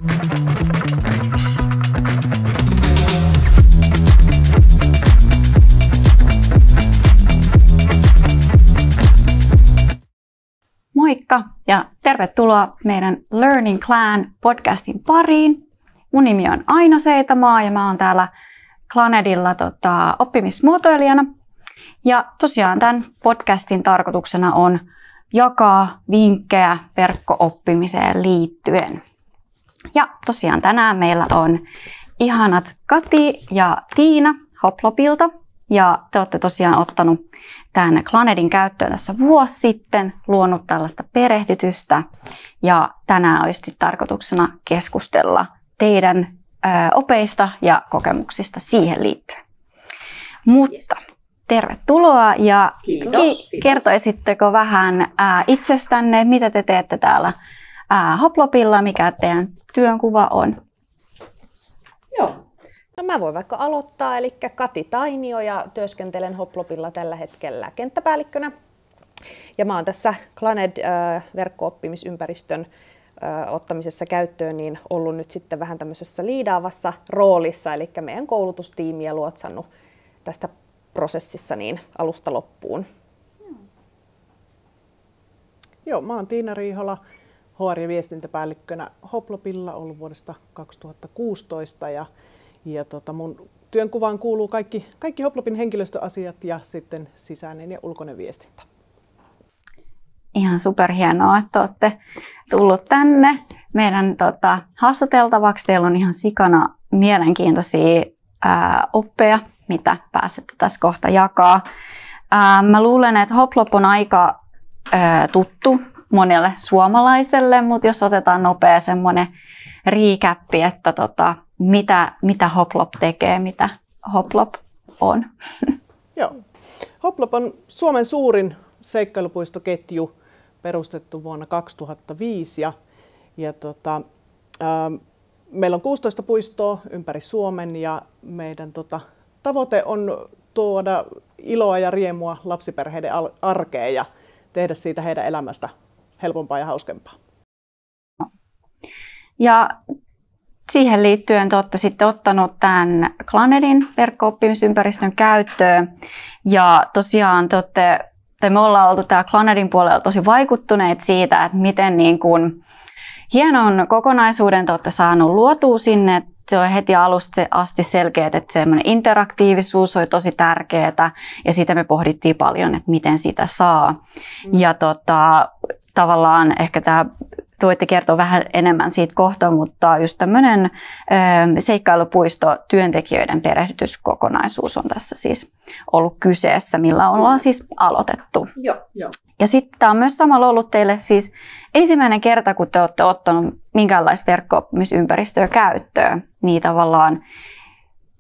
Moikka ja tervetuloa meidän Learning Clan podcastin pariin. Mun nimi on Aino Seitamaa ja mä oon täällä Clanedilla oppimismuotoilijana. Ja tosiaan tämän podcastin tarkoituksena on jakaa vinkkejä verkko-oppimiseen liittyen. Ja tosiaan tänään meillä on ihanat Kati ja Tiina Hoplopilta. Ja te olette tosiaan ottanut tämän Clanedin käyttöön tässä vuosi sitten, luonut tällaista perehdytystä. Ja tänään olisi tarkoituksena keskustella teidän opeista ja kokemuksista siihen liittyen. Mutta tervetuloa ja Kiitos. Kertoisitteko vähän itsestänne, mitä te teette täällä Hoplopilla, mikä teidän työnkuva on? Joo. No mä voin vaikka aloittaa, eli Kati Tainio ja työskentelen Hoplopilla tällä hetkellä kenttäpäällikkönä. Ja mä oon tässä Claned verkko-oppimisympäristön ottamisessa käyttöön niin ollut nyt sitten vähän tämmöisessä liidaavassa roolissa, eli meidän koulutustiimiä luotsannut tästä prosessissa niin alusta loppuun. Joo, mä oon Tiina Riihola, HR- ja viestintäpäällikkönä Hoplopilla ollut vuodesta 2016 ja mun työnkuvaan kuuluu kaikki Hoplopin henkilöstöasiat ja sitten sisäinen ja ulkoinen viestintä. Ihan superhienoa, että olette tullut tänne meidän haastateltavaksi. Teillä on ihan sikana mielenkiintoisia oppeja, mitä pääsette tässä kohta jakaa. Mä luulen, että Hoplop on aika tuttu monelle suomalaiselle, mutta jos otetaan nopea semmoinen recap, että mitä Hoplop tekee, mitä Hoplop on. Joo. Hoplop on Suomen suurin seikkailupuistoketju, perustettu vuonna 2005 meillä on 16 puistoa ympäri Suomen ja meidän tavoite on tuoda iloa ja riemua lapsiperheiden arkeen ja tehdä siitä heidän elämästä helpompaa ja hauskempaa. Ja siihen liittyen te olette sitten ottanut tämän Clanedin verkko-oppimisympäristön käyttöön ja tosiaan me ollaan oltu täällä Clanedin puolella tosi vaikuttuneet siitä, että miten niin kuin hienon kokonaisuuden te olette saanut luotua sinne. Se on heti alusta asti selkeää, että semmoinen interaktiivisuus oli tosi tärkeää ja sitä me pohdittiin paljon, että miten sitä saa. Ja tavallaan ehkä tämä voitte kertoa vähän enemmän siitä kohtaa, mutta just tämmöinen seikkailupuisto työntekijöiden perehdytyskokonaisuus on tässä siis ollut kyseessä, millä ollaan siis aloitettu. Joo. Ja sitten tämä on myös samalla ollut teille siis ensimmäinen kerta, kun te olette ottanut minkäänlaista verkko-oppimisympäristöä käyttöön, niin tavallaan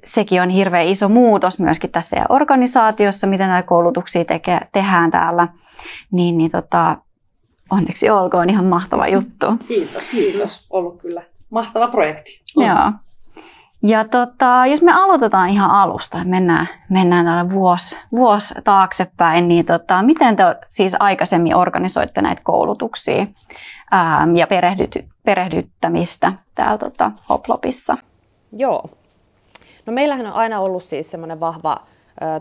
sekin on hirveän iso muutos myöskin tässä organisaatiossa, miten näitä koulutuksia tehdään täällä, niin onneksi olkoon, ihan mahtava juttu. Kiitos. Ollut kyllä mahtava projekti. Joo. Ja jos me aloitetaan ihan alusta, mennään täällä vuosi taaksepäin, niin miten te siis aikaisemmin organisoitte näitä koulutuksia ja perehdyttämistä täällä Hoplopissa? Joo. No meillähän on aina ollut siis semmoinen vahva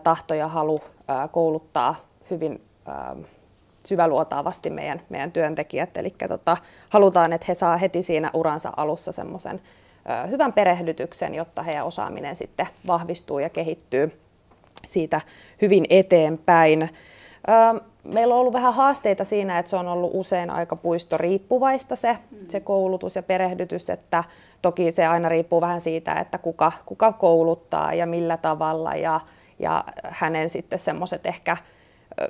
tahto ja halu kouluttaa hyvin syväluotaavasti meidän työntekijät. Eli halutaan, että he saa heti siinä uransa alussa semmoisen hyvän perehdytyksen, jotta heidän osaaminen sitten vahvistuu ja kehittyy siitä hyvin eteenpäin. Meillä on ollut vähän haasteita siinä, että se on ollut usein aika puistoriippuvaista se koulutus ja perehdytys, että toki se aina riippuu vähän siitä, että kuka kouluttaa ja millä tavalla ja hänen sitten semmoiset ehkä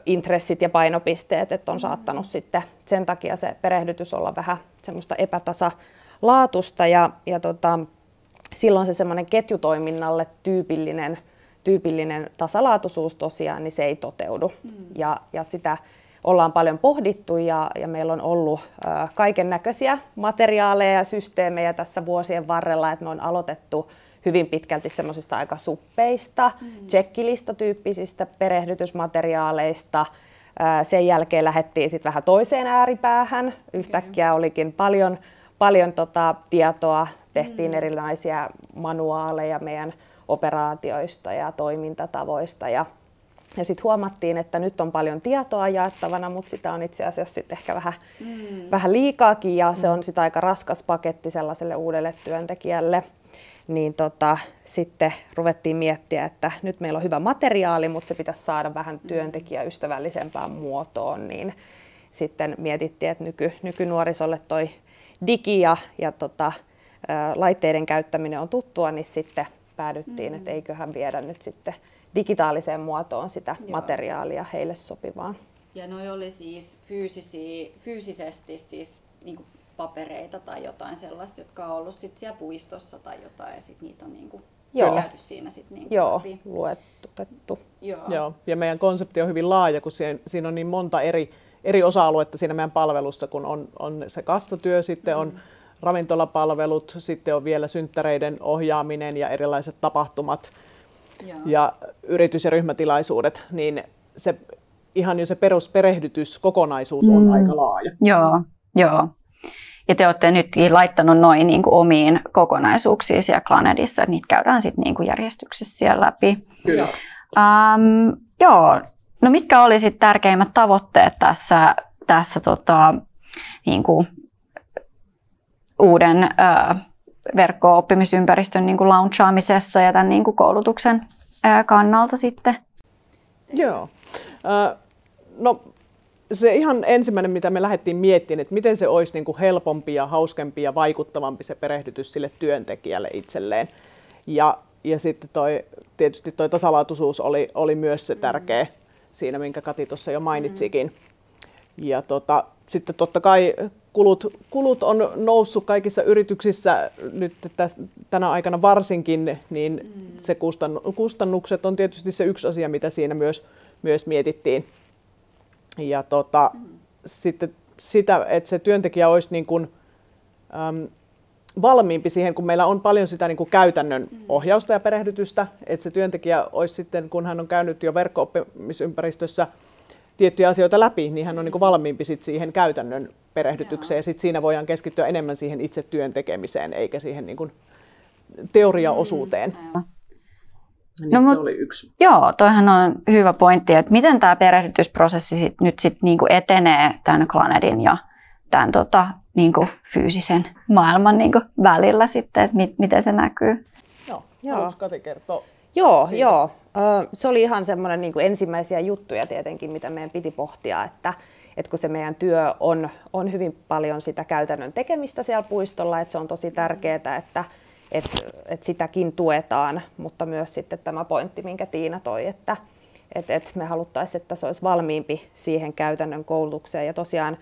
intressit ja painopisteet, että on saattanut sitten sen takia se perehdytys olla vähän semmoista epätasalaatusta ja silloin se semmoinen ketjutoiminnalle tyypillinen tasalaatuisuus tosiaan, niin se ei toteudu. Ja sitä ollaan paljon pohdittu ja meillä on ollut kaiken näköisiä materiaaleja ja systeemejä tässä vuosien varrella, että me on aloitettu hyvin pitkälti semmoisista aika suppeista, checklista-tyyppisistä perehdytysmateriaaleista. Sen jälkeen lähdettiin sitten vähän toiseen ääripäähän. Yhtäkkiä olikin paljon tietoa, tehtiin erilaisia manuaaleja meidän operaatioista ja toimintatavoista ja sitten huomattiin, että nyt on paljon tietoa jaettavana, mutta sitä on itse asiassa sit ehkä vähän liikaakin ja se on sitä aika raskas paketti sellaiselle uudelle työntekijälle. Niin sitten ruvettiin miettiä, että nyt meillä on hyvä materiaali, mutta se pitäisi saada vähän työntekijäystävällisempään muotoon. Niin sitten mietittiin, että nykynuorisolle toi digi ja laitteiden käyttäminen on tuttua, niin sitten päädyttiin, että eiköhän viedä nyt sitten digitaaliseen muotoon sitä materiaalia heille sopivaa. Ja noi oli siis fyysisesti siis niinku papereita tai jotain sellaista, jotka on ollut sit siellä puistossa tai jotain, ja sit niitä on niinku käyty siinä sit niinku läpi. Luettutettu. Joo, ja meidän konsepti on hyvin laaja, kun siinä on niin monta eri osa-aluetta siinä meidän palvelussa, kun on se kassatyö, sitten on ravintolapalvelut, sitten on vielä synttäreiden ohjaaminen ja erilaiset tapahtumat ja yritys- ja ryhmätilaisuudet, niin se ihan jo se perusperehdytyskokonaisuus on aika laaja. Joo. Ja te olette nytkin laittanut noin niin kuin omiin kokonaisuuksiin siellä Clanedissa, että niitä käydään sitten niin kuin järjestyksessä siellä läpi. Kyllä. Joo. No mitkä oli sitten tärkeimmät tavoitteet tässä niin kuin uuden verkko-oppimisympäristön niin kuin launchaamisessa ja tämän niin kuin koulutuksen kannalta sitten? Joo. No se ihan ensimmäinen, mitä me lähdettiin miettimään, että miten se olisi niin kuin helpompi ja hauskempi ja vaikuttavampi se perehdytys sille työntekijälle itselleen. Ja sitten tietysti toi tasalaatuisuus oli myös se tärkeä siinä, minkä Kati tuossa jo mainitsikin. Ja sitten totta kai kulut on noussut kaikissa yrityksissä nyt tänä aikana varsinkin, niin se kustannukset on tietysti se yksi asia, mitä siinä myös mietittiin. Ja sitten sitä, että se työntekijä olisi niin kuin, valmiimpi siihen, kun meillä on paljon sitä niin kuin käytännön ohjausta ja perehdytystä, että se työntekijä olisi sitten, kun hän on käynyt jo verkko-oppimisympäristössä tiettyjä asioita läpi, niin hän on niin kuin valmiimpi sit siihen käytännön perehdytykseen ja sit siinä voidaan keskittyä enemmän siihen itse työn tekemiseen eikä siihen niin kuin teoriaosuuteen. Niin se oli yksi. Joo, toihan on hyvä pointti, että miten tämä perehdytysprosessi nyt niinku etenee tämän Clanedin ja tämän niinku fyysisen maailman niinku välillä sitten, että miten se näkyy. Joo. Haluaisi Kati kertoa? Joo. Se oli ihan semmoinen niin kuin ensimmäisiä juttuja tietenkin, mitä meidän piti pohtia, että kun se meidän työ on hyvin paljon sitä käytännön tekemistä siellä puistolla, että se on tosi tärkeää, että sitäkin tuetaan, mutta myös sitten tämä pointti, minkä Tiina toi, että me haluttaisiin, että se olisi valmiimpi siihen käytännön koulutukseen. Ja tosiaan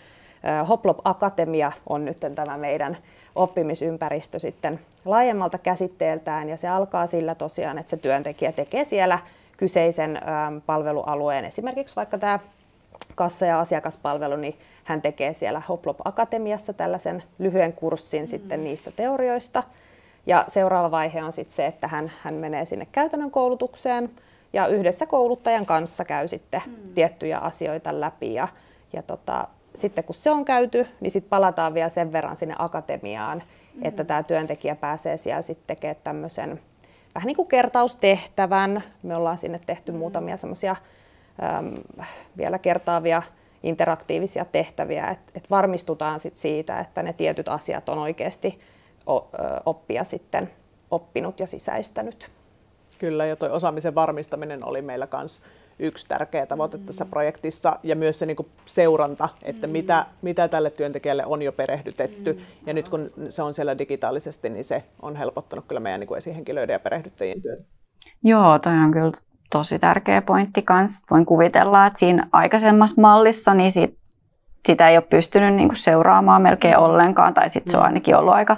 Hoplop Akatemia on nyt tämä meidän oppimisympäristö sitten laajemmalta käsitteeltään, ja se alkaa sillä tosiaan, että se työntekijä tekee siellä kyseisen palvelualueen, esimerkiksi vaikka tämä kassa- ja asiakaspalvelu, niin hän tekee siellä Hoplop Akatemiassa tällaisen lyhyen kurssin sitten niistä teorioista. Ja seuraava vaihe on sitten se, että hän menee sinne käytännön koulutukseen ja yhdessä kouluttajan kanssa käy sitten tiettyjä asioita läpi. Ja sitten kun se on käyty, niin sitten palataan vielä sen verran sinne akatemiaan, että tämä työntekijä pääsee siellä sitten tekemään tämmöisen vähän niin kuin kertaustehtävän. Me ollaan sinne tehty muutamia semmoisia vielä kertaavia interaktiivisia tehtäviä, että varmistutaan sitten siitä, että ne tietyt asiat on oikeasti oppia sitten oppinut ja sisäistänyt. Kyllä, ja tuo osaamisen varmistaminen oli meillä myös yksi tärkeä tavoite tässä projektissa, ja myös se niin kuin seuranta, että mitä tälle työntekijälle on jo perehdytetty. Ja nyt kun se on siellä digitaalisesti, niin se on helpottanut kyllä meidän niin kuin esihenkilöiden ja perehdyttäjien työtä. Joo, toi on kyllä tosi tärkeä pointti kanssa. Voin kuvitella, että siinä aikaisemmassa mallissa niin sitä ei ole pystynyt niin kuin seuraamaan melkein ollenkaan, tai sitten se on ainakin ollut aika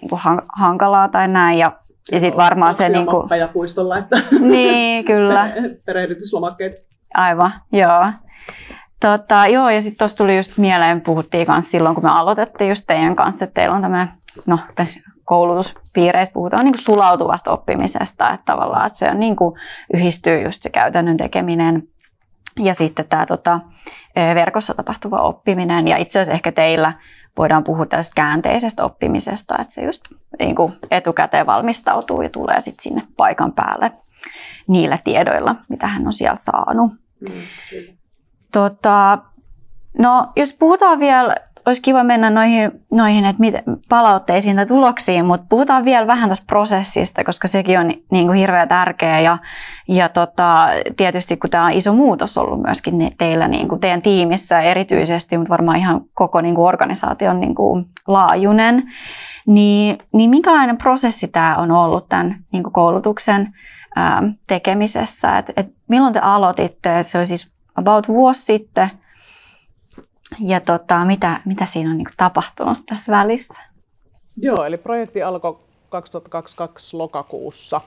niin kuin hankalaa tai näin. Ja sitten varmaan se niin kuin puistolla, että niin, kyllä. Perehdytyslomakkeet. Aivan, joo. Joo, ja sitten tuossa tuli just mieleen, puhuttiin kanssa silloin, kun me aloitettiin just teidän kanssa, että teillä on tämmöinen, tässä koulutuspiireissä puhutaan niin kuin sulautuvasta oppimisesta, että tavallaan että se on niin kuin yhdistyy just se käytännön tekeminen ja sitten tämä verkossa tapahtuva oppiminen. Ja itse asiassa ehkä teillä voidaan puhua tällaista käänteisestä oppimisesta, että se just niin kuin etukäteen valmistautuu ja tulee sitten sinne paikan päälle niillä tiedoilla, mitä hän on siellä saanut. No, jos puhutaan vielä, olisi kiva mennä noihin että palautteisiin tai tuloksiin, mutta puhutaan vielä vähän tästä prosessista, koska sekin on niin kuin hirveän tärkeä. Ja tietysti kun tämä on iso muutos ollut myöskin teillä, niin kuin teidän tiimissä erityisesti, mutta varmaan ihan koko niin kuin organisaation niin kuin laajuinen, niin minkälainen prosessi tämä on ollut tämän niin kuin koulutuksen tekemisessä? Et milloin te aloititte? Et se oli siis about vuosi sitten. Ja mitä siinä on niin kuin tapahtunut tässä välissä? Joo, eli projekti alkoi 2022 lokakuussa.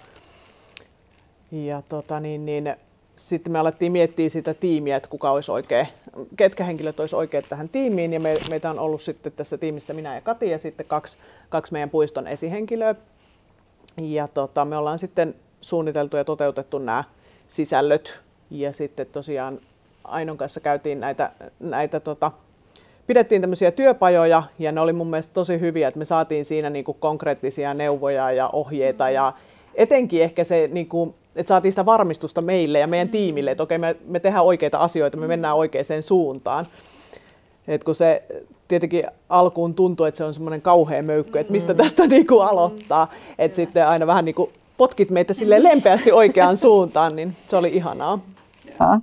Ja sitten me alettiin miettiä sitä tiimiä, että kuka olisi oikea, ketkä henkilöt olisi oikeat tähän tiimiin. Ja meitä on ollut sitten tässä tiimissä minä ja Kati ja sitten kaksi meidän puiston esihenkilöä. Ja me ollaan sitten suunniteltu ja toteutettu nämä sisällöt. Ja sitten tosiaan Ainon kanssa käytiin pidettiin tämmöisiä työpajoja ja ne oli mun mielestä tosi hyviä, että me saatiin siinä niinku konkreettisia neuvoja ja ohjeita ja etenkin ehkä se, niinku, että saatiin sitä varmistusta meille ja meidän tiimille, että okei, me tehdään oikeita asioita, me mennään oikeaan suuntaan. Et kun se tietenkin alkuun tuntuu, että se on semmoinen kauhea möykky, että mistä tästä niinku aloittaa, että sitten aina vähän niinku potkit meitä silleen lempeästi oikeaan suuntaan, niin se oli ihanaa. Ja.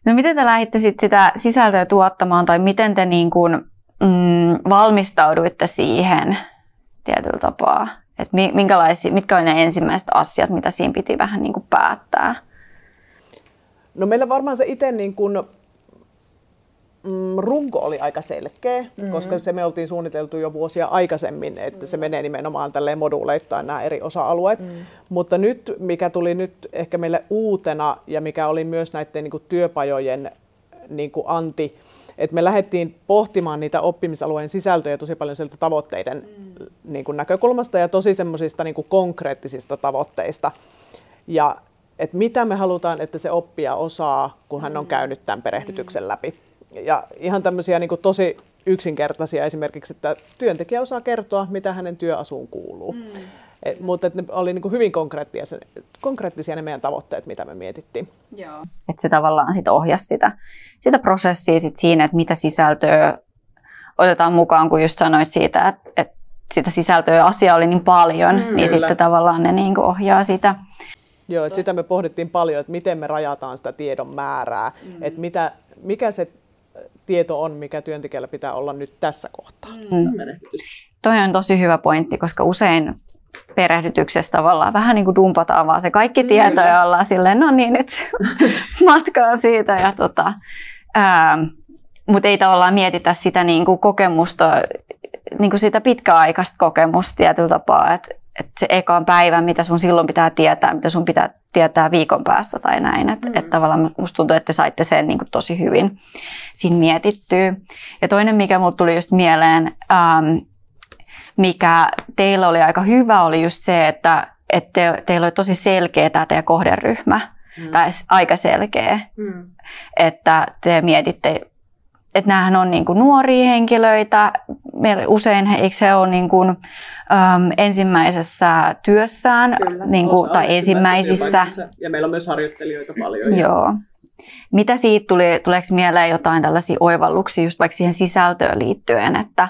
No miten te lähditte sitä sisältöä tuottamaan tai miten te niin kuin, valmistauduitte siihen tietyllä tapaa? Et mitkä olivat ne ensimmäiset asiat, mitä siinä piti vähän niin kuin päättää? No meillä varmaan se itse niin kuin, runko oli aika selkeä, koska se me oltiin suunniteltu jo vuosia aikaisemmin, että se menee nimenomaan tälleen moduuleittain nämä eri osa-alueet. Mutta nyt, mikä tuli nyt ehkä meille uutena ja mikä oli myös näiden niin kuin työpajojen niin kuin anti, että me lähdettiin pohtimaan niitä oppimisalueen sisältöjä tosi paljon sieltä tavoitteiden niin kuin näkökulmasta ja tosi semmoisista niin kuin konkreettisista tavoitteista. Ja että mitä me halutaan, että se oppija osaa, kun hän on käynyt tämän perehdytyksen läpi. Ja ihan tämmöisiä niin kuin tosi yksinkertaisia esimerkiksi, että työntekijä osaa kertoa, mitä hänen työasuun kuuluu. Mutta ne oli niin kuin hyvin konkreettisia ne meidän tavoitteet, mitä me mietittiin. Joo. Että se tavallaan sit ohjasi sitä prosessia sit siinä, että mitä sisältöä otetaan mukaan, kun just sanoit siitä, että sitä sisältöä ja asiaa oli niin paljon, niin kyllä. Sitten tavallaan ne niin kuin ohjaa sitä. Joo, että sitä me pohdittiin paljon, että miten me rajataan sitä tiedon määrää, että mikä se tieto on, mikä työntekijällä pitää olla nyt tässä kohtaa. Toi on tosi hyvä pointti, koska usein perehdytyksessä tavallaan vähän niin kuin dumpataan vaan se kaikki tieto ja ollaan silleen, no niin nyt matkaa siitä. Mutta ei tavallaan mietitä sitä niin kuin kokemusta, niin kuin sitä pitkäaikaista kokemusta tietyllä tapaa, että se ekan päivän, mitä sun silloin pitää tietää, mitä sun pitää tietää viikon päästä tai näin. Että tavallaan musta tuntuu, että te saitte sen niin kuin tosi hyvin siinä mietittyä. Ja toinen, mikä mulle tuli just mieleen, mikä teillä oli aika hyvä, oli just se, että teillä oli tosi selkeä tämä teidän kohderyhmä, tai aika selkeä, että te mietitte, että näähän on niin kuin nuoria henkilöitä, usein he on niin kuin, ensimmäisessä työssään niin kuin, tai ensimmäisissä. Ja meillä on myös harjoittelijoita paljon. Joo. Mitä siitä tuleeko mieleen jotain tällaisia oivalluksia just vaikka siihen sisältöön liittyen, että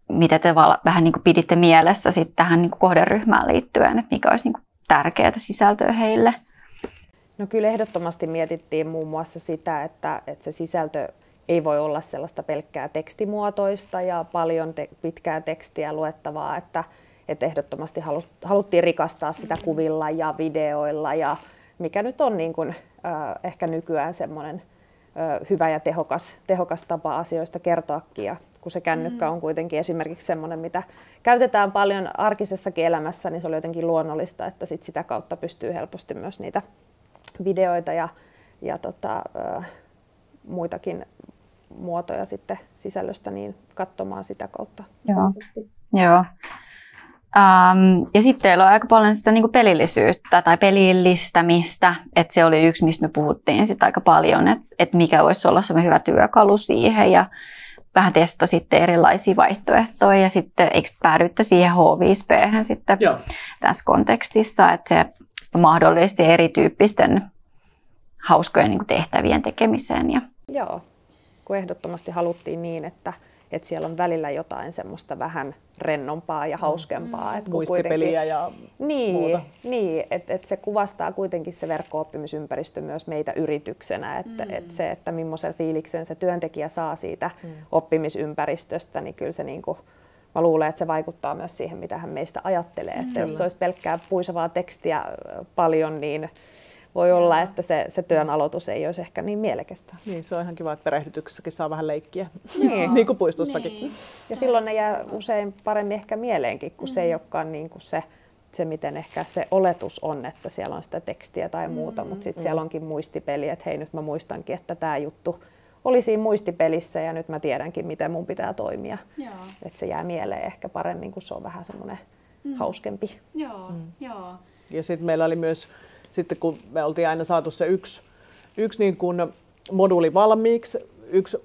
mitä te vähän niin kuin piditte mielessä sit tähän niin kuin kohderyhmään liittyen, että mikä olisi niin kuin tärkeää sisältöä heille? No kyllä ehdottomasti mietittiin muun muassa sitä, että se sisältö ei voi olla sellaista pelkkää tekstimuotoista ja paljon pitkää tekstiä luettavaa, että ehdottomasti haluttiin rikastaa sitä kuvilla ja videoilla ja mikä nyt on niin kuin, ehkä nykyään semmoinen hyvä ja tehokas tapa asioista kertoakin. Ja kun se kännykkä on kuitenkin esimerkiksi semmoinen, mitä käytetään paljon arkisessakin elämässä, niin se oli jotenkin luonnollista, että sitä kautta pystyy helposti myös niitä videoita ja muitakin muotoja sitten sisällöstä niin katsomaan sitä kautta. Joo. Ja sitten teillä on aika paljon sitä niinku pelillisyyttä tai pelillistämistä, että se oli yksi, mistä me puhuttiin sit aika paljon, että mikä voisi olla semmoinen hyvä työkalu siihen. Ja vähän testasitte erilaisia vaihtoehtoja ja sitten eikö päädyitte siihen H5P:hen sitten tässä kontekstissa, että se mahdollisti erityyppisten hauskojen niin kuin tehtävien tekemiseen. Joo, kun ehdottomasti haluttiin niin, että siellä on välillä jotain semmoista vähän rennompaa ja hauskempaa. Muistipeliä ja muuta. Niin, että se kuvastaa kuitenkin se verkko-oppimisympäristö myös meitä yrityksenä, että se, että millaisen fiiliksen se työntekijä saa siitä oppimisympäristöstä, niin kyllä se niin kuin, mä luulen, että se vaikuttaa myös siihen, mitä hän meistä ajattelee. Että jos se olisi pelkkää puisevaa tekstiä paljon, niin voi olla, että se työn aloitus ei olisi ehkä niin mielekästä. Niin, se on ihan kiva, että perehdytyksessäkin saa vähän leikkiä, niin kuin puistossakin. Niin. Ja silloin ne jää usein paremmin ehkä mieleenkin, kun se ei olekaan niin kuin se, miten ehkä se oletus on, että siellä on sitä tekstiä tai muuta, mutta sitten siellä onkin muistipeli, että hei, nyt mä muistankin, että tämä juttu oli siinä muistipelissä ja nyt mä tiedänkin, miten mun pitää toimia. Että se jää mieleen ehkä paremmin, kun se on vähän semmoinen hauskempi. Joo. Ja sitten meillä oli myös, sitten kun me oltiin aina saatu se yksi niin kuin moduuli valmiiksi, yksi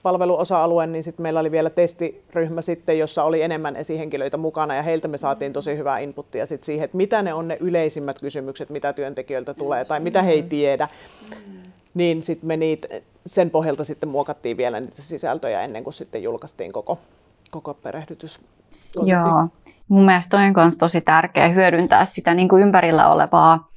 palveluosa-alue, niin sitten meillä oli vielä testiryhmä sitten, jossa oli enemmän esihenkilöitä mukana ja heiltä me saatiin tosi hyvää inputtia sit siihen, että mitä ne on ne yleisimmät kysymykset, mitä työntekijöiltä tulee tai mitä he ei tiedä. Niin sitten me sen pohjalta sitten muokattiin vielä niitä sisältöjä ennen kuin sitten julkaistiin koko perehdytys. Joo, mun mielestä on myös tosi tärkeää hyödyntää sitä niin kuin ympärillä olevaa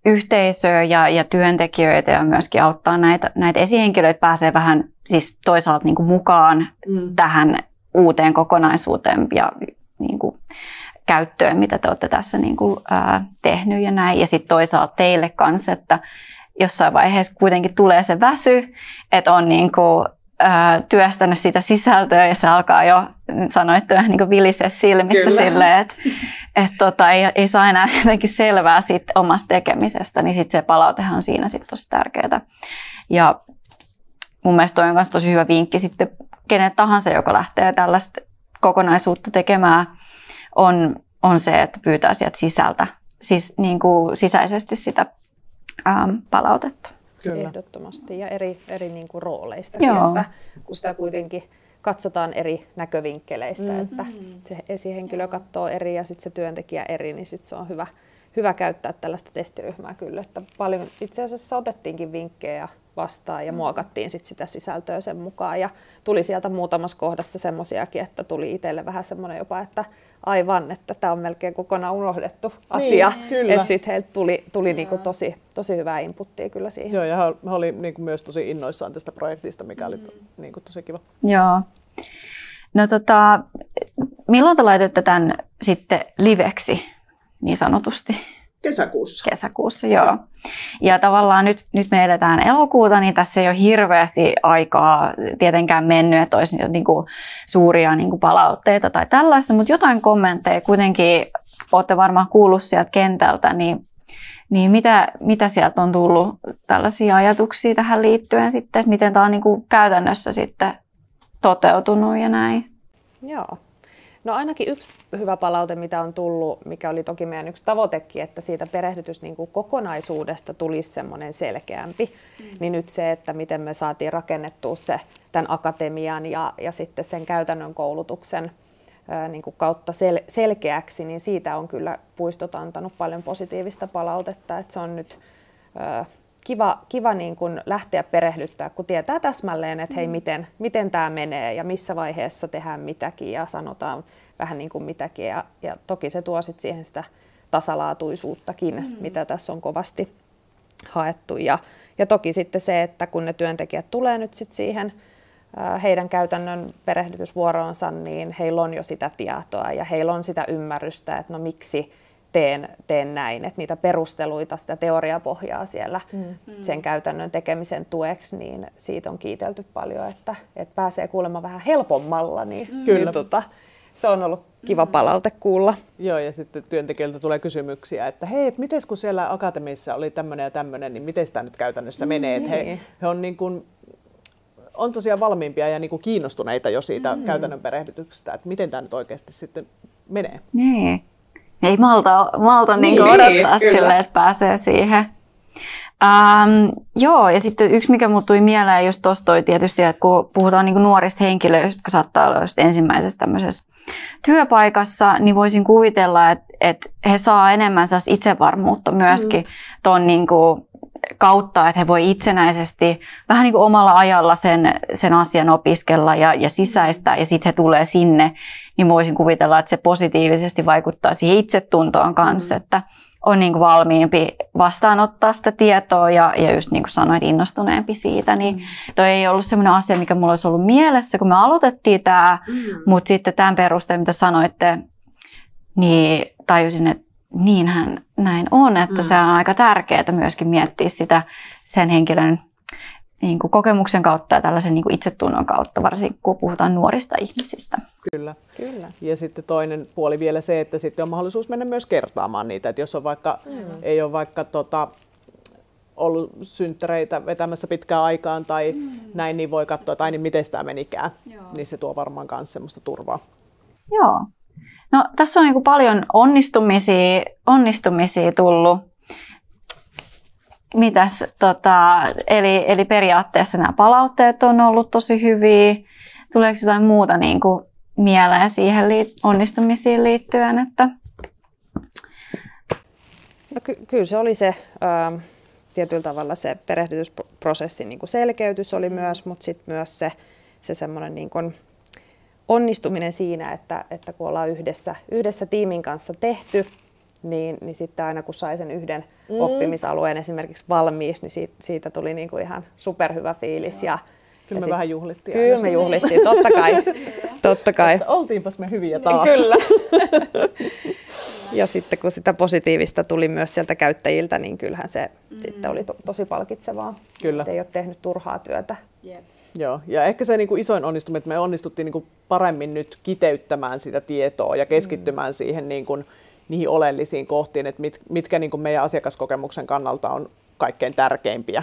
yhteisöä ja työntekijöitä ja myöskin auttaa näitä esihenkilöitä pääsee vähän siis toisaalta niin kuin mukaan tähän uuteen kokonaisuuteen ja niin kuin käyttöön, mitä te olette tässä niin kuin, tehnyt ja näin. Ja sitten toisaalta teille kanssa, että jossain vaiheessa kuitenkin tulee se väsy, että on niin kuin, työstänyt sitä sisältöä ja se alkaa jo, sanoitte, niin kuin vilisee silmissä silleen, että ei saa enää jotenkin selvää siitä omasta tekemisestä, niin sitten se palautehan on siinä sitten tosi tärkeää. Ja mun mielestä toi on myös tosi hyvä vinkki sitten kenet tahansa, joka lähtee tällaista kokonaisuutta tekemään, on se, että pyytää sieltä sisältä, siis niin kuin sisäisesti sitä palautetta. Kyllä. Ehdottomasti ja eri niin kuin rooleistakin, että kun sitä kuitenkin katsotaan eri näkövinkkeleistä, että se esihenkilö katsoo eri ja sitten se työntekijä eri, niin sitten se on hyvä käyttää tällaista testiryhmää kyllä, että paljon itse asiassa otettiinkin vinkkejä vastaan ja muokattiin sit sitä sisältöä sen mukaan ja tuli sieltä muutamassa kohdassa semmoisiakin, että tuli itselle vähän semmoinen jopa, että aivan, että tämä on melkein kokonaan unohdettu asia, että sitten heiltä tuli niinku tosi hyvää inputtia kyllä siihen. Joo, ja he oli niinku myös tosi innoissaan tästä projektista, mikä oli niinku tosi kiva. Joo. No milloin te laitatte tämän sitten liveksi niin sanotusti? Kesäkuussa, joo. Ja tavallaan nyt me edetään elokuuta, niin tässä ei ole hirveästi aikaa tietenkään mennyt, että olisi niin kuin suuria niin kuin palautteita tai tällaista, mutta jotain kommentteja kuitenkin olette varmaan kuullut sieltä kentältä, niin mitä sieltä on tullut tällaisia ajatuksia tähän liittyen sitten, että miten tämä on niin kuin käytännössä sitten toteutunut ja näin? Joo. No ainakin yksi hyvä palaute, mitä on tullut, mikä oli toki meidän yksi tavoitekin, että siitä perehdytys niin kuin kokonaisuudesta tulisi semmoinen selkeämpi. Niin nyt se, että miten me saatiin rakennettua se tämän akatemian ja sitten sen käytännön koulutuksen niin kuin kautta selkeäksi, niin siitä on kyllä puistot antanut paljon positiivista palautetta, että se on nyt kiva niin kuin lähteä perehdyttää, kun tietää täsmälleen, että hei, miten tämä menee ja missä vaiheessa tehdään mitäkin ja sanotaan vähän niin kuin mitäkin. Ja toki se tuo sit siihen sitä tasalaatuisuuttakin, mitä tässä on kovasti haettu. Ja toki sitten se, että kun ne työntekijät tulee nyt sit siihen heidän käytännön perehdytysvuoroonsa, niin heillä on jo sitä tietoa ja heillä on sitä ymmärrystä, että no miksi teen näin, että niitä perusteluita, sitä teoriapohjaa siellä sen käytännön tekemisen tueksi, niin siitä on kiitelty paljon, että pääsee kuulemaan vähän helpommalla, niin kyllä se on ollut kiva palaute kuulla. Joo, ja sitten työntekijöiltä tulee kysymyksiä, että hei, et mites kun siellä akatemiassa oli tämmöinen ja tämmöinen, niin miten tämä nyt käytännössä menee? Että he on niin kuin on tosiaan valmiimpia ja niin kuin kiinnostuneita jo siitä käytännön perehdytyksestä, että miten tämä nyt oikeasti sitten menee. Niin. Ei malta niin odottaa silleen, että pääsee siihen. Joo, ja sitten yksi, mikä mut tuli mieleen just tuossa toi tietysti, että kun puhutaan niin kuin nuorista henkilöistä, jotka saattaa olla just ensimmäisessä tämmöisessä työpaikassa, niin voisin kuvitella, että he saa enemmän sellaista itsevarmuutta myöskin ton niin kuin kautta, että he voi itsenäisesti vähän niin kuin omalla ajalla sen asian opiskella ja sisäistää, ja sitten he tulee sinne, niin voisin kuvitella, että se positiivisesti vaikuttaa siihen itsetuntoon kanssa, että on niin kuin valmiimpi vastaanottaa sitä tietoa ja just niin kuin sanoit, innostuneempi siitä. Niin toi ei ollut semmoinen asia, mikä mulla olisi ollut mielessä, kun me aloitettiin tämä, mutta sitten tämän perusteella, mitä sanoitte, niin tajusin, että niinhän näin on, että se on aika tärkeää myöskin miettiä sitä sen henkilön niin kuin kokemuksen kautta ja tällaisen niin kuin itsetunnon kautta, varsinkin kun puhutaan nuorista ihmisistä. Kyllä. Ja sitten toinen puoli vielä se, että sitten on mahdollisuus mennä myös kertaamaan niitä, että jos on vaikka, ei ole vaikka ollut synttäreitä vetämässä pitkään aikaan tai näin, niin voi katsoa, että aina miten tämä menikään, niin se tuo varmaan myös semmoista turvaa. Joo. No, tässä on niin kuin paljon onnistumisia tullut. Mitäs, eli periaatteessa nämä palautteet on ollut tosi hyviä. Tuleeko jotain muuta niin kuin mieleen siihen onnistumisiin liittyen? Että... No, kyllä se oli se tietyllä tavalla se perehdytysprosessin niin kuin selkeytys oli myös, mutta sitten myös se semmoinen niin kuin onnistuminen siinä, että kun ollaan yhdessä tiimin kanssa tehty, niin sitten aina kun sai sen yhden oppimisalueen esimerkiksi valmiiksi, niin siitä tuli niinku ihan superhyvä fiilis. Kyllä me vähän juhlittiin. Kyllä me juhlittiin, totta kai. Oltiinpas me hyviä taas. Kyllä. Ja sitten kun sitä positiivista tuli myös sieltä käyttäjiltä, niin kyllähän se sitten oli tosi palkitsevaa. Kyllä. Että ei ole tehnyt turhaa työtä. Yep. Joo, ja ehkä se niinku isoin onnistuminen, että me onnistuttiin niinku paremmin nyt kiteyttämään sitä tietoa ja keskittymään siihen niinku niihin oleellisiin kohtiin, että mitkä niin kuin meidän asiakaskokemuksen kannalta on kaikkein tärkeimpiä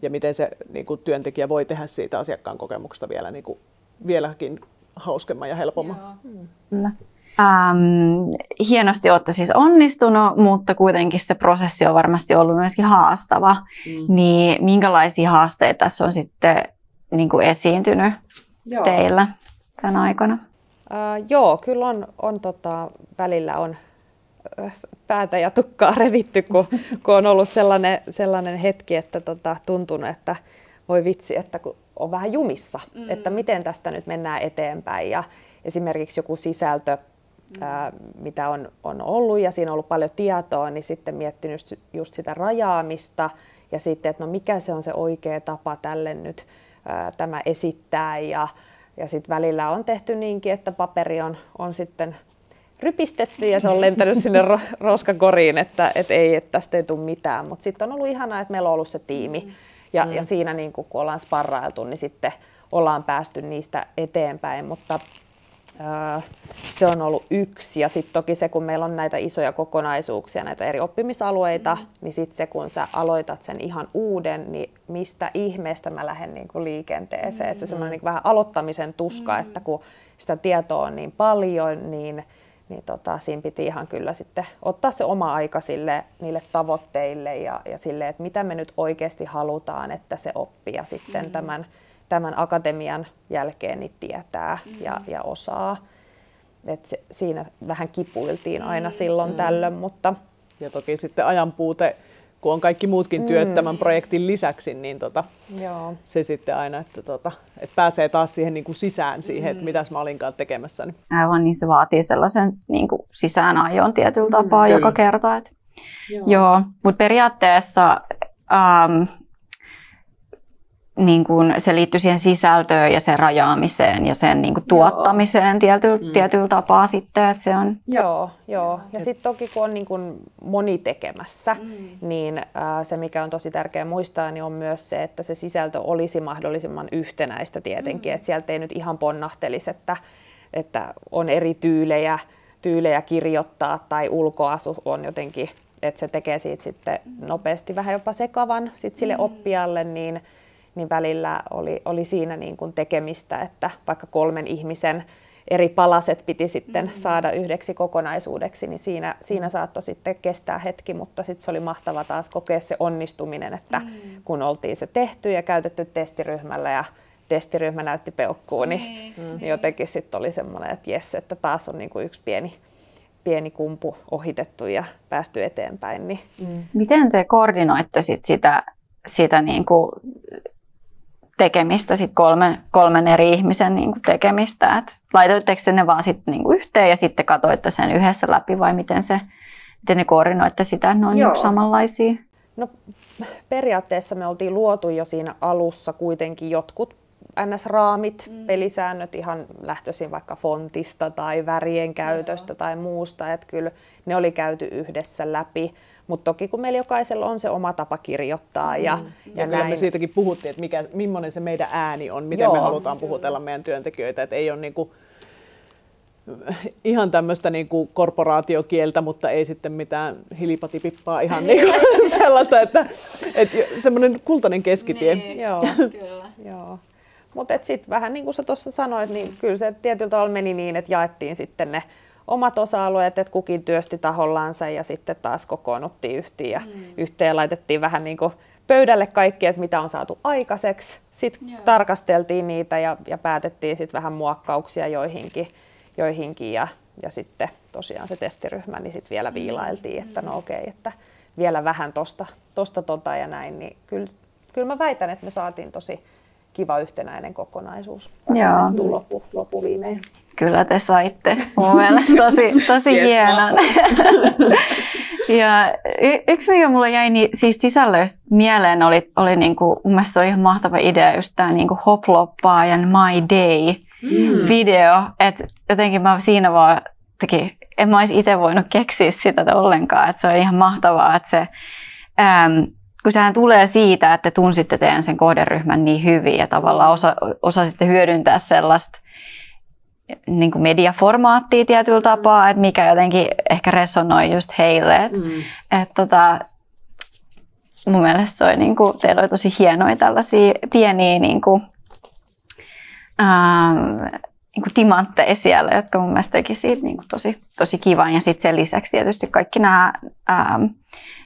ja miten se niin kuin työntekijä voi tehdä siitä asiakkaan kokemuksesta vielä, niin kuin, vieläkin hauskemman ja helpomman. Kyllä. Hienosti olette siis onnistunut, mutta kuitenkin se prosessi on varmasti ollut myöskin haastava. Niin minkälaisia haasteita tässä on sitten niin kuin esiintynyt teillä tämän aikana? Joo, kyllä on välillä on päätä ja tukkaa revitty, kun on ollut sellainen hetki, että tuntunut, että voi vitsi, että kun on vähän jumissa, että miten tästä nyt mennään eteenpäin. Ja esimerkiksi joku sisältö, mitä on ollut ja siinä on ollut paljon tietoa, niin sitten miettinyt just sitä rajaamista ja sitten, että no mikä se on se oikea tapa tälle nyt tämä esittää. Ja sitten välillä on tehty niinkin, että paperi on sitten rypistetty ja se on lentänyt sinne roskakoriin, että tästä ei tule mitään. Mutta sitten on ollut ihanaa, että meillä on ollut se tiimi. Ja siinä niin kun ollaan sparrailtu, niin sitten ollaan päästy niistä eteenpäin. Mutta se on ollut yksi. Ja sitten toki se, kun meillä on näitä isoja kokonaisuuksia, näitä eri oppimisalueita, niin sitten se, kun sä aloitat sen ihan uuden, niin mistä ihmeestä mä lähden niin kuin liikenteeseen. Että se semmoinen niin vähän aloittamisen tuska, että kun sitä tietoa on niin paljon, niin siinä piti ihan kyllä sitten ottaa se oma aika niille tavoitteille ja sille, että mitä me nyt oikeasti halutaan, että se oppija sitten tämän akatemian jälkeen niin tietää ja osaa. Et siinä vähän kipuiltiin aina silloin tällöin, mutta... Ja toki sitten ajanpuute, kun on kaikki muutkin työt tämän projektin lisäksi, niin se sitten aina, että pääsee taas siihen niin kuin sisään siihen, että mitäs mä olinkaan tekemässä. Aivan, niin se vaatii sellaisen niin kuin sisäänajon tietyllä tapaa joka kerta. Joo, mutta periaatteessa niin kun se liittyy siihen sisältöön ja sen rajaamiseen ja sen niin kun tuottamiseen tietyllä tapaa sitten. Että se on... Joo. Ja sitten toki kun on niin kun moni tekemässä, niin se mikä on tosi tärkeää muistaa, niin on myös se, että se sisältö olisi mahdollisimman yhtenäistä tietenkin. Että sieltä ei nyt ihan ponnahtelisi, että on eri tyylejä kirjoittaa tai ulkoasu on jotenkin, että se tekee siitä sitten nopeasti vähän jopa sekavan sit sille oppijalle, niin välillä oli siinä niin kuin tekemistä, että vaikka 3 ihmisen eri palaset piti sitten saada yhdeksi kokonaisuudeksi, niin siinä saattoi sitten kestää hetki, mutta sitten se oli mahtava taas kokea se onnistuminen, että kun oltiin se tehty ja käytetty testiryhmällä ja testiryhmä näytti peukkuun, niin jotenkin sitten oli semmoinen, että jes, että taas on niin kuin yksi pieni kumpu ohitettu ja päästy eteenpäin. Niin. Miten te koordinoitte sitä niin kuin tekemistä, sit kolmen eri ihmisen niin kuin tekemistä? Et laitoitteko ne vaan sit niin kuin yhteen ja sitten katsoitte sen yhdessä läpi vai miten ne koordinoitte sitä, että ne on niin samanlaisia? No, periaatteessa me oltiin luotu jo siinä alussa kuitenkin jotkut NS-raamit, pelisäännöt ihan lähtöisin vaikka fontista tai värien käytöstä tai muusta, että kyllä ne oli käyty yhdessä läpi. Mutta toki kun meillä jokaisella on se oma tapa kirjoittaa ja näin. Me siitäkin puhuttiin, että millainen se meidän ääni on, miten me halutaan puhutella meidän työntekijöitä, että ei ole niinku ihan tämmöistä niinku korporaatiokieltä, mutta ei sitten mitään hilipatipippaa, ihan niinku sellaista, että semmoinen kultainen keskitie. Niin, joo, kyllä. Joo. Mutta sitten vähän niin kuin sä tuossa sanoit, niin kyllä se tietyllä tavalla meni niin, että jaettiin sitten ne omat osa-alueet, että kukin työsti tahollansa ja sitten taas kokoonnuttiin yhteen ja laitettiin vähän niin kuin pöydälle kaikki, että mitä on saatu aikaiseksi. Sitten tarkasteltiin niitä ja päätettiin sitten vähän muokkauksia joihinkin ja sitten tosiaan se testiryhmä, niin sitten vielä viilailtiin, että no okei, että vielä vähän tosta ja näin, niin kyllä mä väitän, että me saatiin tosi kiva yhtenäinen kokonaisuus loppuviimein. Kyllä te saitte. Mun mielestä tosi hienon. Ja yksi, mikä mulle jäi siis sisällöistä mieleen, oli niinku, mun mielestä se on ihan mahtava idea, just tää niinku Hoploppaajan My Day-video. Et jotenkin mä siinä vaan en mä olisi itse voinut keksiä sitä ollenkaan. Et se on ihan mahtavaa, että se kun sehän tulee siitä, että tunsitte teidän sen kohderyhmän niin hyvin ja tavallaan osasitte hyödyntää sellaista niin kuin mediaformaattia tietyllä tapaa, että mikä jotenkin ehkä resonoi just heille. Mun mielestä se oli, niin kuin, teillä oli tosi hienoja tällaisia pieniä niin kuin timantteja siellä, jotka mun mielestä teki siitä niin kuin tosi kivan. Ja sitten sen lisäksi tietysti kaikki nämä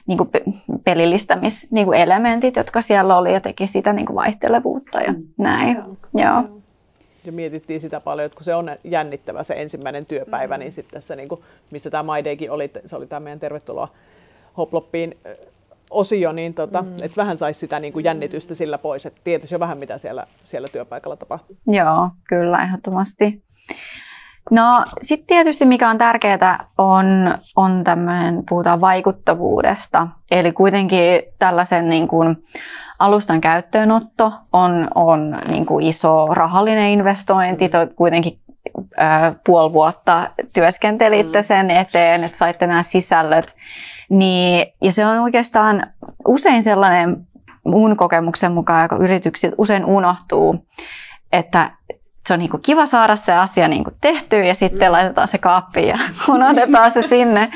niin kuin pelillistämiselementit, jotka siellä oli ja teki sitä niin kuin vaihtelevuutta ja näin. Joo. Ja mietittiin sitä paljon, että kun se on jännittävä se ensimmäinen työpäivä, niin sitten tässä, niin kuin, missä tämä My Daykin oli, se oli tämä meidän tervetuloa Hoploppiin osio, niin että vähän saisi sitä niin kuin jännitystä sillä pois, että tietäisi jo vähän mitä siellä työpaikalla tapahtuu. Joo, kyllä ehdottomasti. No sitten tietysti mikä on tärkeää on tämmöinen, puhutaan vaikuttavuudesta, eli kuitenkin tällaisen niin kuin alustan käyttöönotto on niin kuin iso rahallinen investointi, kuitenkin puoli vuotta työskentelitte sen eteen, että saitte nämä sisällöt, ja se on oikeastaan usein sellainen mun kokemuksen mukaan, joka yritykset usein unohtuu, että se on niin kuin kiva saada se asia niin kuin tehtyä ja sitten laitetaan se kaappiin ja unohdetaan se sinne.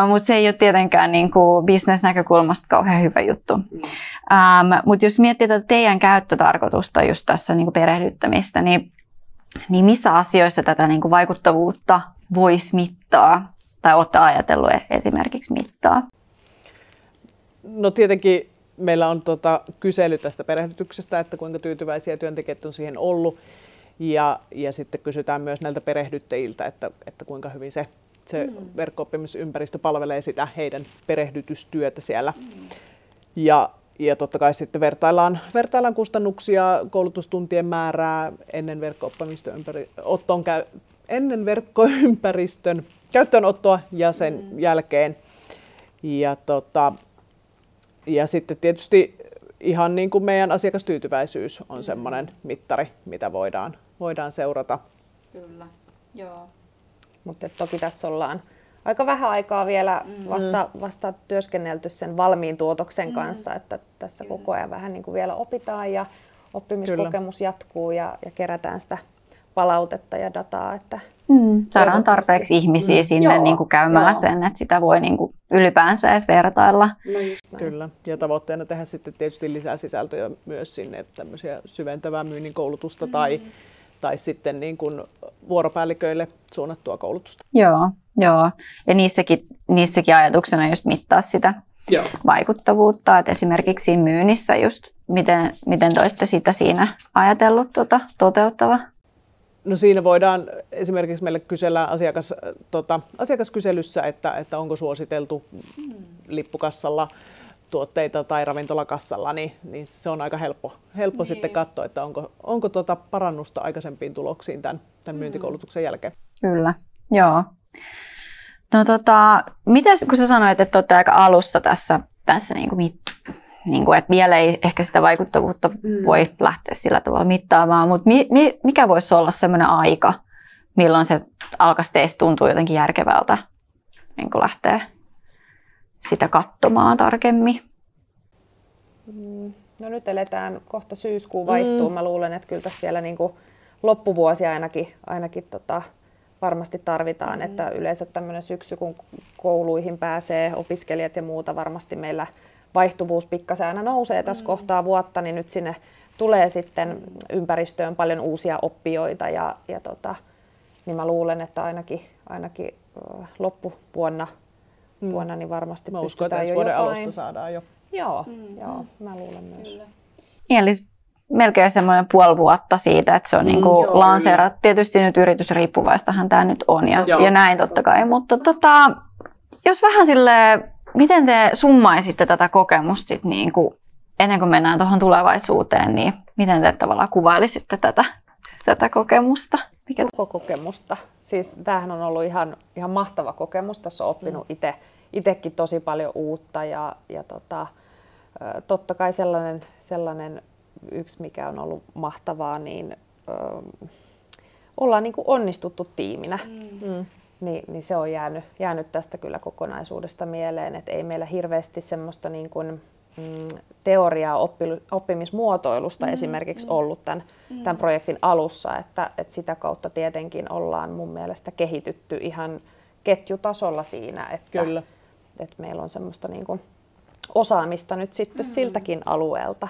Mutta se ei ole tietenkään niin kuin business-näkökulmasta kauhean hyvä juttu. Mutta jos miettii tätä teidän käyttötarkoitusta just tässä niin kuin perehdyttämistä, niin missä asioissa tätä niin kuin vaikuttavuutta voisi mittaa tai olette ajatellut esimerkiksi mittaa? No tietenkin meillä on kysely tästä perehdytyksestä, että kuinka tyytyväisiä työntekijät on siihen ollut. Ja sitten kysytään myös näiltä perehdyttäjiltä, että kuinka hyvin se verkko-oppimisympäristö palvelee sitä heidän perehdytystyötä siellä. Ja totta kai sitten vertaillaan kustannuksia, koulutustuntien määrää ennen verkkoympäristön käyttöönottoa ja sen jälkeen. Ja sitten tietysti ihan niin kuin meidän asiakastyytyväisyys on semmoinen mittari, mitä voidaan seurata. Kyllä, joo. Mutta toki tässä ollaan aika vähän aikaa vielä vasta työskennelty sen valmiin tuotoksen kanssa, että tässä koko ajan vähän niin kuin vielä opitaan ja oppimiskokemus jatkuu ja kerätään sitä palautetta ja dataa. Että saadaan tarpeeksi ihmisiä sinne niin kuin käymään sen, että sitä voi niin kuin ylipäänsä edes vertailla. No kyllä, ja tavoitteena tehdä sitten tietysti lisää sisältöjä myös sinne, että tämmöisiä syventävää myynnin koulutusta tai sitten niin kuin vuoropäälliköille suunnattua koulutusta. Joo. Ja niissäkin ajatuksena just mittaa sitä vaikuttavuutta, että esimerkiksi siinä myynnissä just, miten te olette sitä siinä ajatellut toteuttava? No siinä voidaan esimerkiksi meille kysellä asiakaskyselyssä, että onko suositeltu lippukassalla tuotteita tai ravintolakassalla, niin se on aika helppo sitten katsoa, että onko parannusta aikaisempiin tuloksiin tämän myyntikoulutuksen jälkeen. Kyllä, joo. No mitäs, kun sä sanoit, että olette aika alussa tässä että vielä ei ehkä sitä vaikuttavuutta voi lähteä sillä tavalla mittaamaan, mutta mikä voisi olla semmoinen aika, milloin se alkaisi teistä tuntua jotenkin järkevältä niin kuin lähteä sitä katsomaan tarkemmin? No nyt eletään kohta syyskuu vaihtuu. Mä luulen, että kyllä tässä vielä niin kuin loppuvuosi ainakin varmasti tarvitaan, että yleensä tämmöinen syksy, kun kouluihin pääsee opiskelijat ja muuta, varmasti meillä vaihtuvuus pikkasen aina nousee tässä kohtaa vuotta, niin nyt sinne tulee sitten ympäristöön paljon uusia oppijoita niin mä luulen, että ainakin loppuvuonna niin varmasti mä pystytään jo jotain. Vuoden alusta saadaan jo. Joo, mä luulen myös. Eli melkein semmoinen puoli vuotta siitä, että se on niinku lanseerattu. Tietysti nyt yritysriippuvaistahan tämä nyt on ja näin totta kai, mutta jos vähän silleen, miten te summaisitte tätä kokemusta sit niinku, ennen kuin mennään tuohon tulevaisuuteen, niin miten te tavallaan kuvailisitte tätä kokemusta? Kokemusta. Siis tämähän on ollut ihan mahtava kokemus. Tässä on oppinut itsekin tosi paljon uutta ja totta kai sellainen yksi, mikä on ollut mahtavaa, niin ollaan niin kuin onnistuttu tiiminä. Niin se on jäänyt tästä kyllä kokonaisuudesta mieleen, että ei meillä hirveästi semmoista niin kuin teoriaa oppimismuotoilusta esimerkiksi ollut tämän projektin alussa, että sitä kautta tietenkin ollaan mun mielestä kehitytty ihan ketjutasolla siinä, että meillä on semmoista niin kuin osaamista nyt sitten siltäkin alueelta.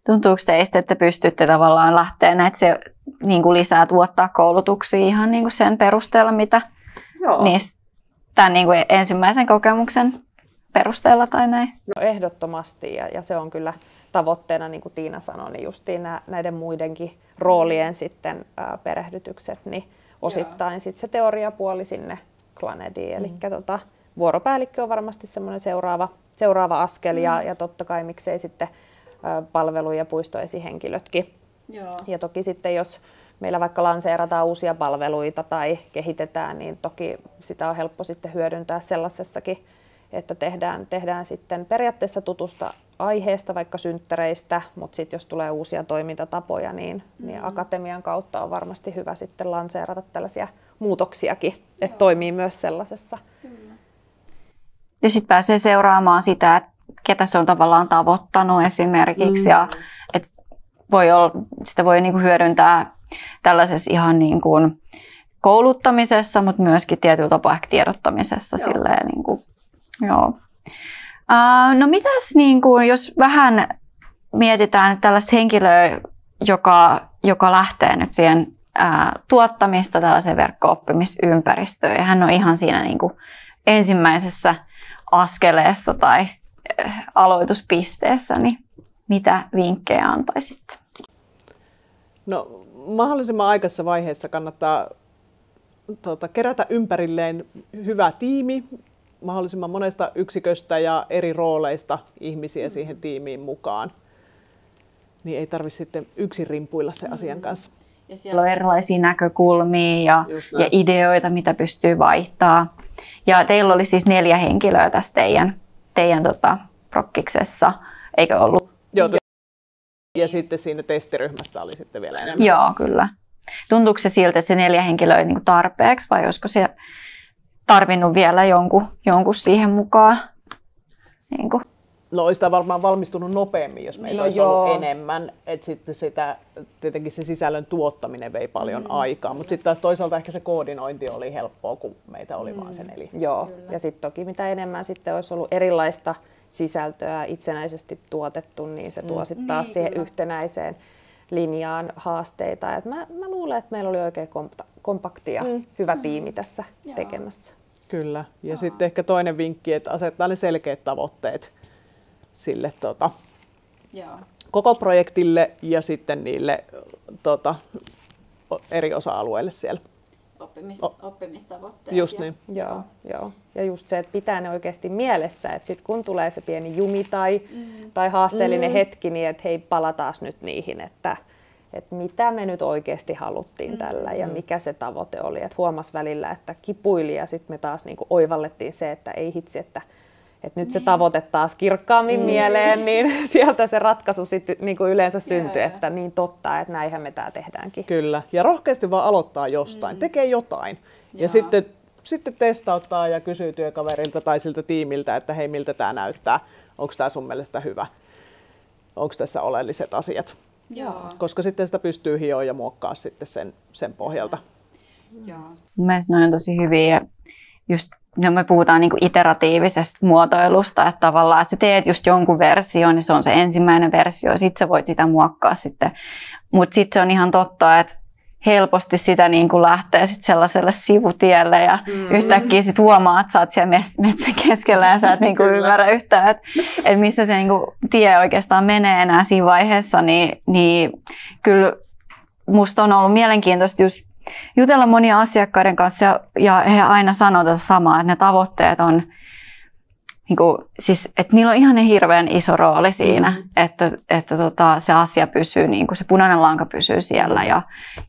Tuntuuko teistä, että pystytte tavallaan lähteä näitä niin kuin lisää tuottaa koulutuksia ihan niin kuin sen perusteella, mitä tämän niin kuin ensimmäisen kokemuksen perusteella tai näin? No ehdottomasti ja se on kyllä tavoitteena, niin kuin Tiina sanoi, niin justiin näiden muidenkin roolien sitten perehdytykset, niin osittain sitten se teoriapuoli sinne Clanediin. Eli vuoropäällikkö on varmasti semmoinen seuraava askel ja totta kai miksei sitten palvelu- ja puistoesihenkilötkin. Ja toki sitten jos meillä vaikka lanseerataan uusia palveluita tai kehitetään, niin toki sitä on helppo sitten hyödyntää sellaisessakin, että tehdään sitten periaatteessa tutusta aiheesta, vaikka synttäreistä, mutta sitten jos tulee uusia toimintatapoja, niin akatemian kautta on varmasti hyvä sitten lanseerata tällaisia muutoksiakin, että toimii myös sellaisessa. Ja sitten pääsee seuraamaan sitä, että ketä se on tavallaan tavoittanut esimerkiksi, ja että sitä voi niinku hyödyntää tällaisessa ihan niinku kouluttamisessa, mutta myöskin tietyllä tapaa ehkä tiedottamisessa. Silleen, niinku, no mitäs, niinku, jos vähän mietitään tällaista henkilöä, joka lähtee nyt siihen tuottamista tällaiseen verkko-oppimisympäristöön, ja hän on ihan siinä niinku ensimmäisessä askeleessa tai aloituspisteessä, niin mitä vinkkejä antaisitte? No, mahdollisimman aikaisessa vaiheessa kannattaa kerätä ympärilleen hyvä tiimi, mahdollisimman monesta yksiköstä ja eri rooleista ihmisiä siihen tiimiin mukaan. Niin ei tarvitse sitten yksin rimpuilla sen asian kanssa. Ja siellä on erilaisia näkökulmia ja ideoita, mitä pystyy vaihtaa. Ja teillä oli siis 4 henkilöä tässä teidän prokkiksessa, eikö ollut? Joo, ja sitten siinä testiryhmässä oli sitten vielä enemmän. Joo, kyllä. Tuntuuko se siltä, että se 4 henkilöä on niin tarpeeksi vai olisiko se tarvinnut vielä jonkun siihen mukaan? Niin kuin. No olisi sitä varmaan valmistunut nopeammin, jos meillä olisi ollut enemmän. Et sitten tietenkin se sisällön tuottaminen vei paljon aikaa, mutta sitten taas toisaalta ehkä se koordinointi oli helppoa, kun meitä oli vaan se 4. Joo, kyllä. Ja sitten toki mitä enemmän sitten olisi ollut erilaista sisältöä itsenäisesti tuotettu, niin se tuo sitten taas siihen linjaan haasteita. Et mä luulen, että meillä oli oikein kompakti ja hyvä tiimi tässä tekemässä. Kyllä. Ja sitten ehkä toinen vinkki, että asettaa ne selkeät tavoitteet sille koko projektille ja sitten niille eri osa-alueille siellä. Oppimistavoitteet. Just niin. Joo. Ja just se, että pitää ne oikeasti mielessä, että sit kun tulee se pieni jumi tai haasteellinen hetki, niin että hei, palataas nyt niihin, että mitä me nyt oikeasti haluttiin tällä ja mikä se tavoite oli. Että huomasi välillä, että kipuili ja sitten me taas niinku oivallettiin se, että ei hitsi, että nyt se tavoite taas kirkkaammin mieleen, niin sieltä se ratkaisu sitten niinku yleensä syntyy, että niin totta, että näinhän me tää tehdäänkin. Kyllä, ja rohkeasti vaan aloittaa jostain, tekee jotain. Ja sitten testauttaa ja kysyy työkaverilta tai siltä tiimiltä, että hei, miltä tämä näyttää, onko tämä sun mielestä hyvä, onko tässä oleelliset asiat. Joo. Koska sitten sitä pystyy hioa ja muokkaa sitten sen pohjalta. Joo. Mun mielestä ne on tosi hyviä. Just, me puhutaan niinku iteratiivisesta muotoilusta, että tavallaan että sä teet just jonkun version, niin se on se ensimmäinen versio, ja sitten sä voit sitä muokkaa sitten. Mutta sitten se on ihan totta, että helposti sitä niin kuin lähtee sit sellaiselle sivutielle ja yhtäkkiä sit huomaa, että sä oot siellä metsän keskellä ja sä et niin kuin ymmärrä yhtään, että mistä se niin kuin tie oikeastaan menee enää siinä vaiheessa, niin kyllä musta on ollut mielenkiintoista just jutella monia asiakkaiden kanssa ja he aina sanoo tätä samaa, että ne tavoitteet on siis, että niillä on ihan hirveän iso rooli siinä, että se asia pysyy, niin kuin se punainen lanka pysyy siellä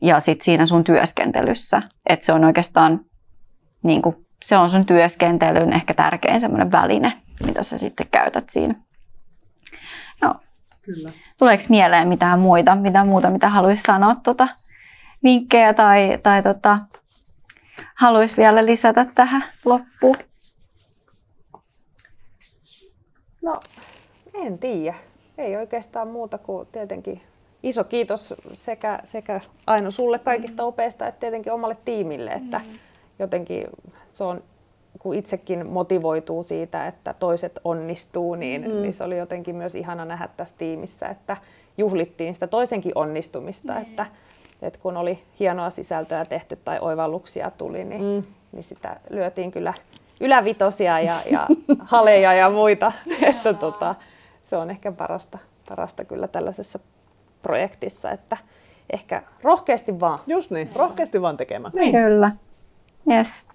ja sit siinä sun työskentelyssä. Että se on oikeastaan, niin kuin, se on sun työskentelyn ehkä tärkein semmoinen väline, mitä sä sitten käytät siinä. No, kyllä. Tuleeko mieleen mitään muuta, mitä haluaisi sanoa, vinkkejä tai haluaisi vielä lisätä tähän loppuun? No, en tiedä. Ei oikeastaan muuta kuin tietenkin iso kiitos sekä Aino sulle kaikista opeista, että tietenkin omalle tiimille. Että jotenkin se on, kun itsekin motivoituu siitä, että toiset onnistuu, niin se oli jotenkin myös ihana nähdä tässä tiimissä, että juhlittiin sitä toisenkin onnistumista. Että kun oli hienoa sisältöä tehty tai oivalluksia tuli, niin sitä lyötiin kyllä ylävitosia ja haleja ja muita. Että se on ehkä parasta kyllä tällaisessa projektissa, että ehkä rohkeasti vaan. Just niin, rohkeasti vaan tekemään. Niin. Kyllä. Yes.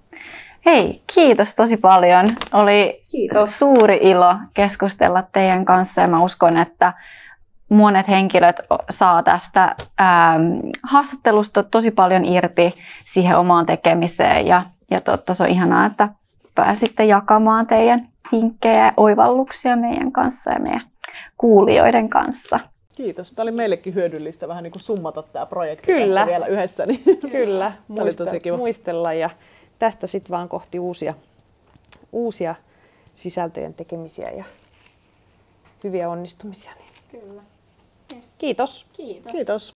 Hei, kiitos tosi paljon. Oli suuri ilo keskustella teidän kanssa ja mä uskon, että monet henkilöt saa tästä haastattelusta tosi paljon irti siihen omaan tekemiseen ja se on ihanaa, että pääsitte jakamaan teidän vinkkejä ja oivalluksia meidän kanssa ja meidän kuulijoiden kanssa. Kiitos. Tämä oli meillekin hyödyllistä vähän niin kuin summata tämä projekti tässä vielä yhdessä. Niin Kyllä, muistella ja tästä sitten vaan kohti uusia sisältöjen tekemisiä ja hyviä onnistumisia. Niin. Kyllä. Yes. Kiitos. Kiitos.